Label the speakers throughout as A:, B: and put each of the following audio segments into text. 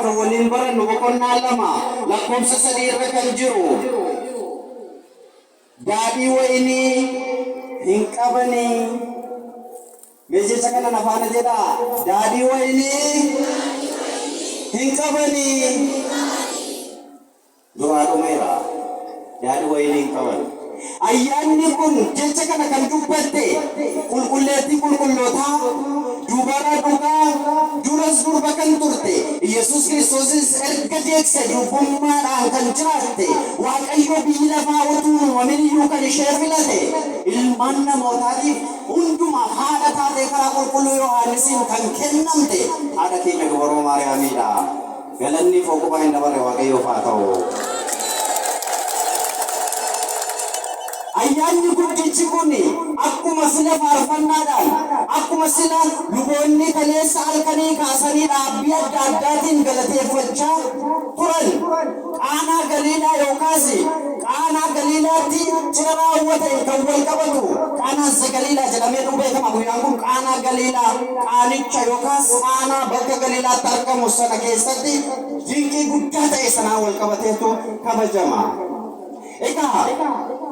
A: isaata waliin barannu boqonnaa 2 lakkoofsa 3 irra kan jiru daadhii wayinii hin qabanii meeshaa kana nafaana jedha daadhii wayinii hin qabanii duraa dhumeera daadhii wayinii hin qabanii ayyaanni kun jecha kana kan dubbatte qulqulleetti qulqulloota dubara dhugaa duras durba kan turte Yesuus Kiristoosis erga jeekse dubbummaadhaan kan jiraatte Waaqayyo biyyi lafaa utuu uumaminuu kan ishee filate ilmaan namootaatiif hundumaaf haadha taatee karaa qulqulluu Yohaannisiin kan kennamte haadha keenya dubaroo Maariyaamiidha. Galanni foqubaa hin dabarre Waaqayyoof haa ta'u. ayyaanni guddichi kun akkuma sila faarfannaadhaan akkuma sila luboonni kaleessa halkanii kaasanii dhaabbii adda addaatiin galateeffachaa turan qaanaa Galiilaa yookaas qaanaa Galiilaatti jira raawwate kan wal qabatu qaanaa Galiilaa jedhamee beekama. Guyyaan kun qaanaa Galiilaa qaanicha yookaas qaanaa bakka Galiilaatti argamu sana keessatti dinqii guddaa ta'e sanaan wal qabateetu kabajama.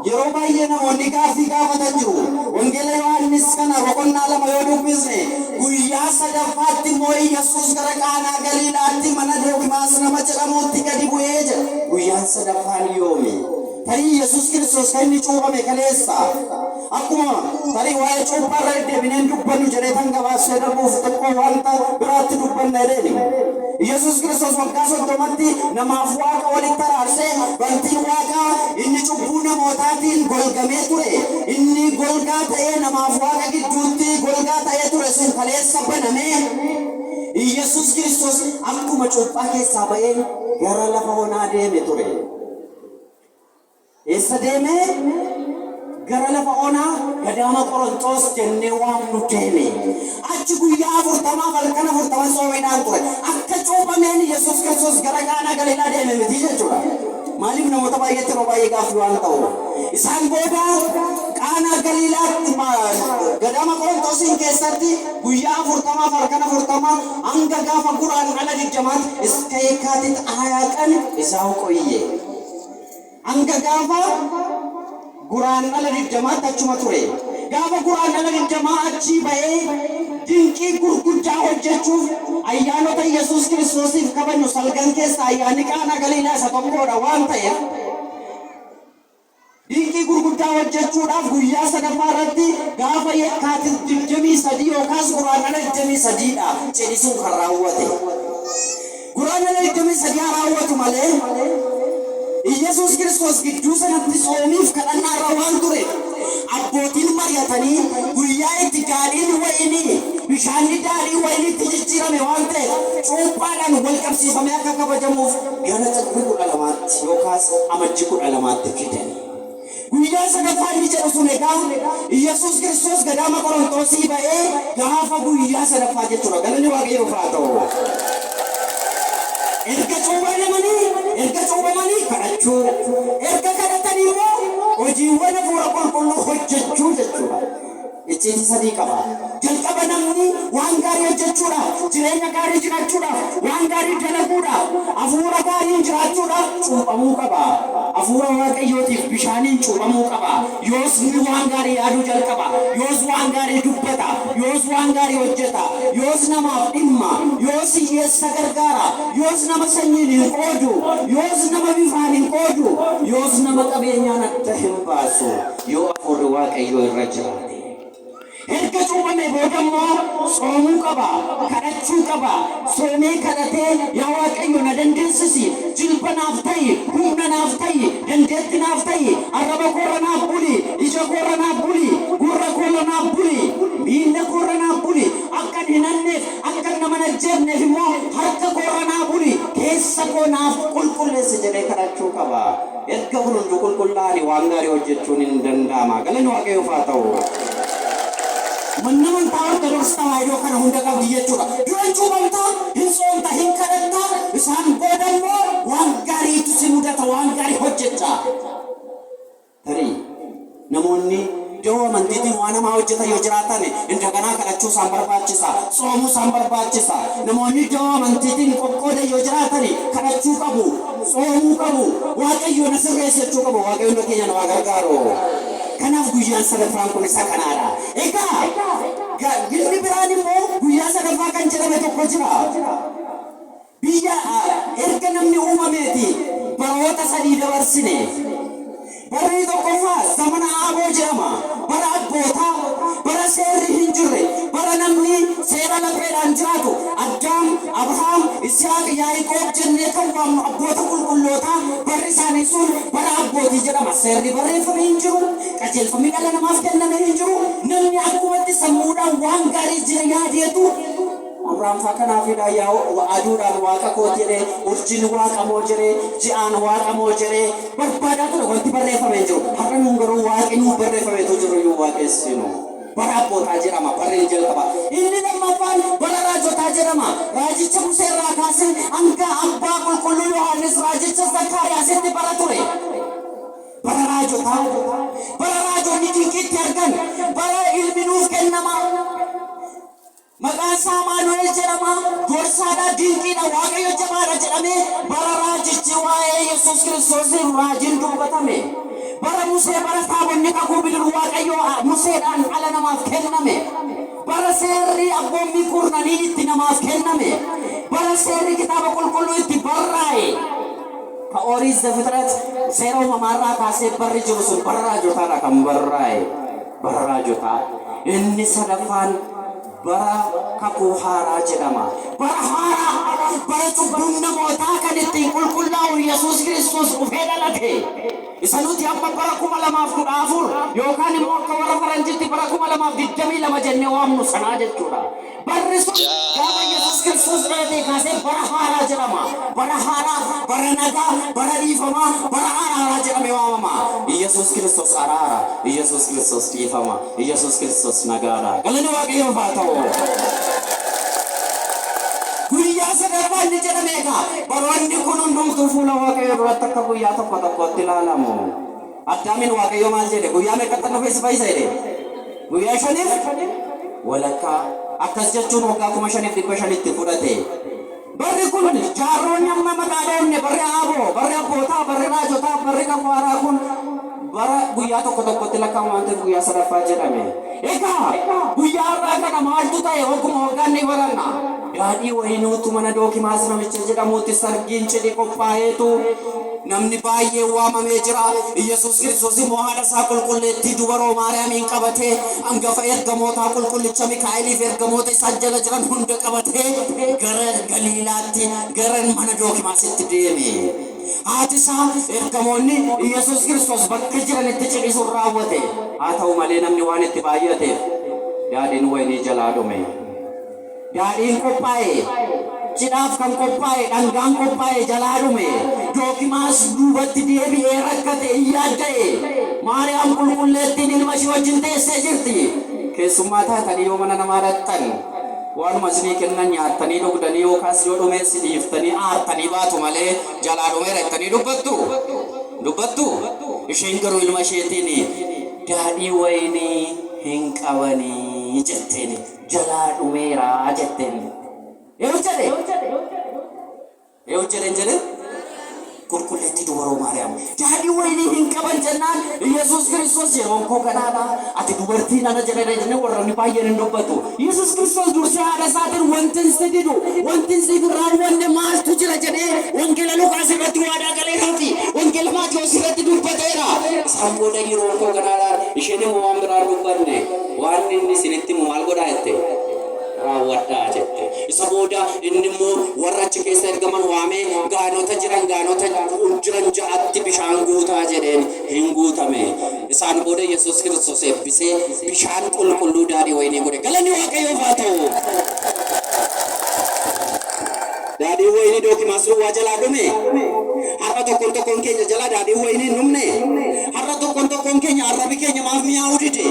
A: yeroo baay'ee namoonni gaaffii gaafatan jiru. Wangeela Yohaannis kana boqonnaa 2 yoo dubbisne guyyaa sadaffaatti moo'ii Yesuus gara qaanaa Galiilaatti mana Dookimaas nama jedhamutti gadi bu'ee jira. Guyyaan sadaffaan yoomi? Tarii Yesuus Kiristoos kan inni cuuphame kaleessa. Akkuma tarii waa'ee cuupharra deebineen dubbannu jedhee kan gabaasee darbuuf xiqqoo wanta biraatti dubbanna jedheeni. Yesuus Kiristoos waggaa 30tti namaaf waaqa walitti araarsee bantii waaqaa inni cubbuu namootaatiin golgamee ture. Inni golgaa ta'ee namaaf waaqa gidduutti golgaa ta'ee ture sun kaleessa banamee Yesuus Kiristoos akkuma cuuphaa keessaa ba'ee gara lafa onaa deeme ture. Eessa deeme? Gara lafa onaa gadaama Qorontos jennee waamnu deeme. Achi guyyaa 40 halkan 40 soominaan ture. Akka cuuphameen Yesuus Kiristoos gara qaanaa Galiilaa deeme miti jechuudha. Maaliif namoota baay'eetti yeroo baay'ee gaaffii waan ta'u. Isaan booda qaanaa Galiilaatti gadaama Qorontosiin keessatti guyyaa 40 halkan 40 hanga gaafa guraandhala 20 iska yeekaatit aayaqan isaa qoyye. Hanga gaafa guraandhala 20 achuma ture. Gaafa guraandhala 20 achi ba'ee dinqii gurguddaa hojjechuuf ayyaanota Yesuus Kiristoosiif kabajnu salgan keessa ayyaanni qaanaa Galiilaa isa tokkodha waan ta'eef dinqii gurguddaa hojjechuudhaaf guyyaa sadaffaa irratti gaafa yeekaatit 23 yookaas guraandhala 23dha jedhisuun kan raawwate. Guraandhala 23 raawwatu malee Yesuus Kiristoos gidduu sanatti soomiif kadhannaa irra waan ture. Abbootiin mari'atanii guyyaa itti daadhiin wayinii bishaanni daadhii wayiniitti jijjiirame waan ta'eef cuuphaadhaan wal qabsiifamee akka kabajamuuf gara Xagguu 12tti yookaas amajjii 12tti fidan. Guyyaa sadaffaan ni jedhu sun egaa Yesuus Kiristoos gadaama Qorontosii ba'ee gaafa guyyaa sadaffaa jechuudha. Galanni Waaqayyoof haa ta'u. Erga cuuphamanii kadhachuu erga kadhatanii immoo hojiiwwan hafuura qulqulluu hojjechuu jechuudha. Icciitii sadii qaba. Jalqaba namni waan gaarii hojjechuudhaaf jireenya gaarii jiraachuudhaaf waan gaarii dalaguudhaaf hafuura gaariin jiraachuudhaaf cuuphamuu qaba. Hafuura Waaqayyootiif bishaaniin cuuphamuu qaba. Yoos inni waan gaarii yaaduu jalqaba. Yoos waan gaarii dubbata. Yoos waan gaarii hojjeta. Yoos namaaf dhimma. Yoos hiyyeessa gargaara. Yoos nama sanyiin hin qoodu. Yoos nama bifaan hin qoodu. Yoos nama qabeenyaan adda hin baasu. Yoo hafuurri Waaqayyoo irra jiraate. Erga cuuphame booda immoo soomuu qaba, kadhachuu qaba. Soomee kadhatee yaa Waaqayyo na dandeessisi, jilba naaf ta'i, humna naaf ta'i, dandeetti naaf ta'i, arraba koorra naaf buli, ija koorra naaf buli, gurra koorra naaf buli, miilla koorra naaf buli. Akkan hin hanneef, akkan nama hin ajjeefneef immoo harka koorra naaf buli, keessa koo naaf qulqulleessi jedhee kadhachuu qaba. Erga hundi qulqullaa'anii waan gaarii hojjechuun hin danda'ama. Galanni Waaqayyoof haa ta'u. Mannaman ta'an darasta waayoo kana hunda qabdi jechuudha. Duraan cuuphamtaa hin soomta hin kadhattaa isaan booda immoo waan gaariitu si mudata waan gaarii hojjechaa. Tarii namoonni iddoo amantiitiin waan namaa hojjetan yoo jiraatan kadhachuu isaan barbaachisa. Soomuu isaan barbaachisa. Namoonni iddoo amantiitiin qoqqoodan yoo jiraatan salaachuu qabu, soomuu qabu, waaqayyo na sirreessachuu qabu, waaqayyo na keenya na gargaaru. Kanaaf guyyaan sadaffaan kun isa kanaadha. Egaa gilli biraan immoo guyyaa sadaffaa kan jedhame tokko jira. Biyya erga namni uumameeti baroota sadii dabarsine. Barri tokkoffaa zamana Aaboo jedhama. Bara abbootaa, bara seerri hin jirre, bara namni seera lafeedhaan jiraatu. Addaam, Abrahaam, Isihaaq, Yaaqoob jennee kan waamnu abboota qulqullootaa barri isaanii sun bara abbootii jedhama. Seerri barreeffamee hin jiru, qajeelfamni dhala namaaf kennamee hin jiru. Namni akkumatti sammuudhaan waan gaarii jira yaadeetu Abrahaam fakkanaa fi daayaa aduudhaan waaqa koo jedhee, urjiin waaqa moo jedhee, ji'aan waaqa moo jedhee barbaadaa ture wanti barreeffamee jiru. Har'a nuun garuu waaqni nuuf barreeffameetu jiru iyyuu waaqessinu. Bara abbootaa jedhama, barreen jalqaba. Inni lammaffaan bara raajotaa jedhama. Raajicha Musee irraa kaasee hanga abbaa qulqulluu Yohaannis raajicha Zakkaariyaasitti bara ture. Bara raajotaa, bara raajonni dinqiitti argan, bara ilmi nuuf kennama. Maqaan isaa Amaanu'eel jedhama. Gorsaadha, dinqiidha, waaqayyo jabaadha jedhamee bara raajichi waa'ee Yesuus Kiristoosiin raajiin dubbatame. Bara Musee bara taabonni kakuu bidiru waaqayyo Museedhaan dhala namaaf kenname. Bara seerri abboommii kurnanii itti namaaf kenname. Bara seerri kitaaba qulqulluu itti barraa'e. Ka Oriit Zefitret seera uumamaarraa kaasee barri jiru sun bara raajotaadha kan barraa'e. Bara raajotaa. Inni sadaffaan bara kakuu haaraa jedhama. Bara haaraa, bara cubbuun namootaa kan ittiin qulqullaa'u Yesuus Kiristoos dhufee dhalate. Isa nuti amma bara 2014 yookaan immoo akka warra faranjiitti bara 2022 jennee waamnu sanaa jechuudha. Barri sun gaafa Yesuus Kiristoos dhalatee kaasee bara haaraa jedhama. Bara haaraa, bara nagaa, bara dhiifamaa, bara araaraa jedhamee waamama. Yesuus Kiristoos araara, Yesuus Kiristoos dhiifama, Yesuus Kiristoos nagaadha. Galanni waaqayyoof haa ta'u. Guyyaa sadaffaa inni jedhame egaa baroonni kun hundumtuu fuula waaqayyoo duratti akka guyyaa tokko tokkotti ilaalamu. Addaamiin waaqayyoo maal jedhe? Guyyaa meeqatti dhufe si fayyisa jedhe? Guyyaa shaniif walakkaa akkas jechuun waggaa 5,500 fudhate. Barri kun jaarroonni amma maqaa dhoofne barri Aaboo, barri abbootaa, barri raajotaa, barri kakuu haaraa kun bara guyyaa tokko tokkotti lakkaa'amu waan ta'eef guyyaa sadaffaa jedhame. Egaa guyyaa har'aa kana maaltu ta'e hogguma hoggaan ni baranna. Daadhii wayinuutu mana Dookimaas namicha jedhamuutti sargiin cidhi qophaa'eetu namni baay'ee waamamee jira. Yesuus Kiristoos immoo haadha isaa qulqulleettii dubaroo Maariyaamiin qabatee hangafa ergamootaa qulqullicha Mikaa'eliif ergamoota isaan jala jiran hunda qabatee gara Galiilaatti gara mana Dookimaasitti deeme. Haati isaa ergamoonni Yesuus Kiristoos bakka jiranitti cidhisuun raawwate. Haa ta'u malee namni waan itti baay'ateef daadhiin wayinii jalaa dhume. Daadhiin qophaa'e, cidhaaf kan qophaa'e, dhangaan qophaa'e jalaa dhume. Dookimaas duubatti deebi'ee rakkate iyyaada'e. Maariyaam qulqulleettiin ilma ishee wajjin teessee jirti. Keessummaa taatanii yoo mana namaa dhaqxan waanuma isinii kennan nyaattanii dhugdanii yookaas yoo dhumeessi dhiiftanii aartanii baatu malee jalaa dhumeera jettanii dubbattu. Isheen garuu ilma isheetiin daadhii wayinii hin qabanii jetteen. Jalaa dhumeera jetteen. Yoo jedhe qulqulleettii dubaroo Maariyaam daadhii wayinii hin qaban jennaan Yesuus Kiristoos yeroon koo ganaadha. Ati dubartii nana jedhanii jennee warroonni baay'een hin dubbatu. Yesuus Kiristoos dursee haadha isaatiin wanti si raawwanne maaltu jira jedhee wangeela Luqaas irratti waadaa galeeraati. Wangeela Maatiyos irratti dubbateera. Isaan booda yeroon koo ganaadha. Isheen immoo waan biraa dubbanne waan inni isinitti himu maal godhaa jette? Raawwadhaa jette. Isa booda inni immoo warra achi keessa ergaman waamee gaanota jiran ja'atti bishaan guutaa jedheen hin guutame. Isaan booda Yesuus Kiristoos eebbisee bishaan qulqulluu daadhii wayinii godhe. Galanni waaqayyoof haa ta'u. Daadhii wayinii Dookimaas waa jalaa dhume. Har'a tokkoon keenya jalaa daadhii wayinii hin dhumne. Har'a tokkoon keenya arrabi keenya maaf mi'aawu dide.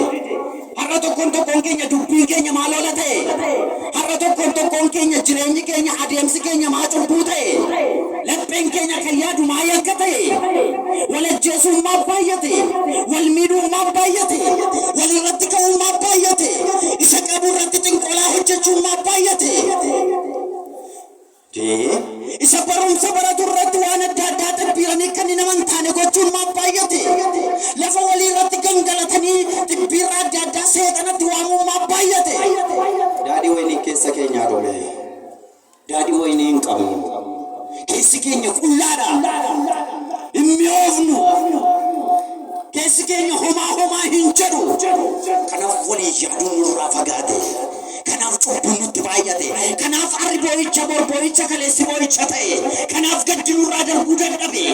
A: Har'a tokkoon keenya dubbiin keenya maal oola ta'e. Har'a tokkoon keenya jireenyi keenya adeemsi keenya maa cubbuu ta'e. Lapheen keenya kan yaadu maa yakka ta'e. Wal ajjeesuun maa baay'ate. Wal miidhuun maa baay'ate. Wal irratti ka'uun maa baay'ate. Isa qabu irratti xinqolaa hojjechuun maa baay'ate. Isa barumsa baratu irratti waan adda addaa xibbiiranii kan naman taane gochuun maabbaayyote lafa walii irratti gangalatanii xibbiirra adda addaa seexanatti waamuu maabbaayyote daadhii wayinii keessa keenyaa dhole daadhii wayinii hin qabnu keessi keenya qullaadha inni oofnu keessi keenya homaa hin jedhu kanaaf walii yaaduun nurraa fagaate kanaaf cubbuun nutti baay'ate kanaaf arri boo'icha kaleessi boo'icha ta'e kanaaf gaddi nurraa darbuu dadhabe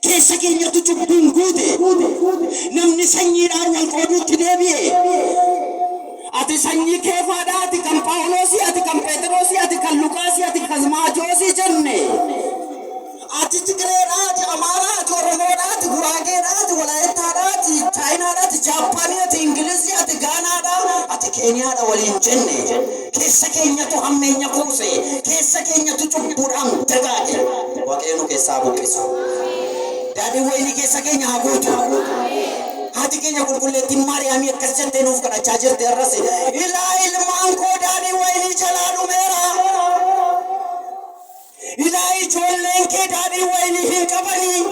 A: keessa keenyatu cubbuun guute namni sanyiidhaan wal qooduutti deebi'e ati sanyii keefaadha ati kan Phaawulosi ati kan Phexrosi ati kan Luqaasi ati kan Maatiyoosi jenne ati Tigireedha ati Amaaraa ati Oromoodha ati Guraageedha ati Walaayittaadha ati Chaayinaadha ati Jaapaanii ati Ingilizii ati Gaanaadha ati Keeniyaadha waliin jenne keessa keenyatu hammeenya kuuse keessa keenyatu cubbuudhaan dagaage Waaqayyoon keessaa buqqisu daadhii wayinii keessa keenya haa guutu hati keenya qulqulleettiin Maariyaamii akkas jettee nuuf kadhachaa jirte arrase ilaa ilmaan koo daadhii wayinii jalaa dhumeera ilaa ijoolleen kee daadhii wayinii hin qabanii